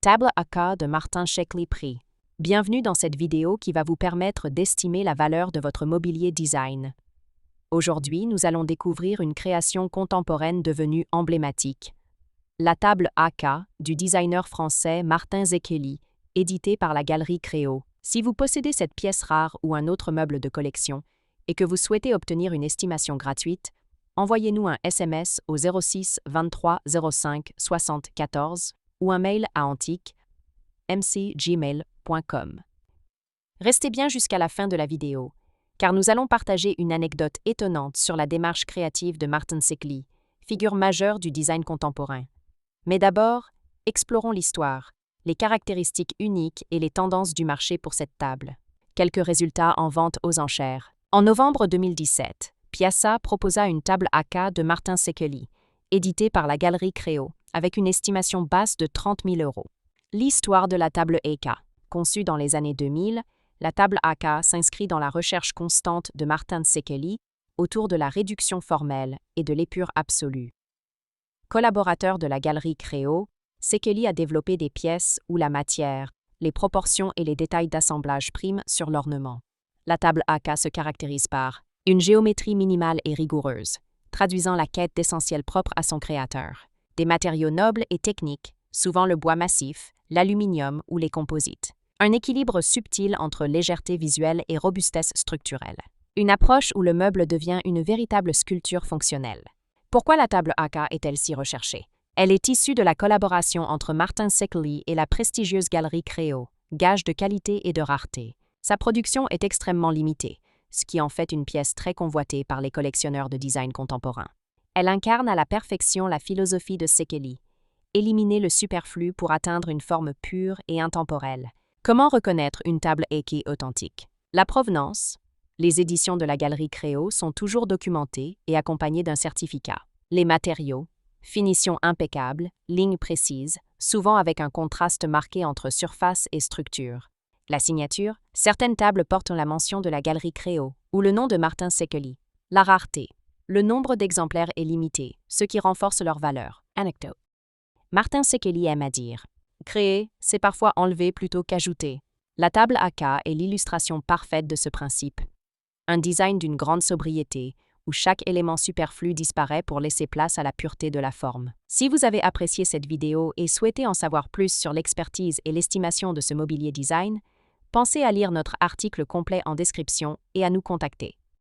Table AK de Martin Shkreli prix. Bienvenue dans cette vidéo qui va vous permettre d'estimer la valeur de votre mobilier design. Aujourd'hui, nous allons découvrir une création contemporaine devenue emblématique. La table AK du designer français Martin Shkreli, éditée par la Galerie Créault. Si vous possédez cette pièce rare ou un autre meuble de collection et que vous souhaitez obtenir une estimation gratuite, envoyez-nous un SMS au 06 23 05 60 14 ou un mail à antique@mcgmail.com. Restez bien jusqu'à la fin de la vidéo, car nous allons partager une anecdote étonnante sur la démarche créative de Martin Shkreli, figure majeure du design contemporain. Mais d'abord, explorons l'histoire, les caractéristiques uniques et les tendances du marché pour cette table. Quelques résultats en vente aux enchères. En novembre 2017, Piazza proposa une table AK de Martin Shkreli, éditée par la Galerie Créault, avec une estimation basse de 30 000 €. L'histoire de la table AK. Conçue dans les années 2000, la table AK s'inscrit dans la recherche constante de Martin Shkreli autour de la réduction formelle et de l'épure absolue. Collaborateur de la Galerie Créault, Shkreli a développé des pièces où la matière, les proportions et les détails d'assemblage priment sur l'ornement. La table AK se caractérise par une géométrie minimale et rigoureuse, traduisant la quête d'essentiels propres à son créateur. Des matériaux nobles et techniques, souvent le bois massif, l'aluminium ou les composites. Un équilibre subtil entre légèreté visuelle et robustesse structurelle. Une approche où le meuble devient une véritable sculpture fonctionnelle. Pourquoi la table AK est-elle si recherchée? Elle est issue de la collaboration entre Martin Shkreli et la prestigieuse Galerie Créault, gage de qualité et de rareté. Sa production est extrêmement limitée, ce qui en fait une pièce très convoitée par les collectionneurs de design contemporain. Elle incarne à la perfection la philosophie de Shkreli, éliminer le superflu pour atteindre une forme pure et intemporelle. Comment reconnaître une table AK authentique? La provenance. Les éditions de la Galerie Créault sont toujours documentées et accompagnées d'un certificat. Les matériaux. Finition impeccable, lignes précises, souvent avec un contraste marqué entre surface et structure. La signature. Certaines tables portent la mention de la Galerie Créault ou le nom de Martin Shkreli. La rareté. Le nombre d'exemplaires est limité, ce qui renforce leur valeur. Anecdote. Martin Shkreli aime à dire « Créer, c'est parfois enlever plutôt qu'ajouter ». La table AK est l'illustration parfaite de ce principe. Un design d'une grande sobriété, où chaque élément superflu disparaît pour laisser place à la pureté de la forme. Si vous avez apprécié cette vidéo et souhaitez en savoir plus sur l'expertise et l'estimation de ce mobilier design, pensez à lire notre article complet en description et à nous contacter.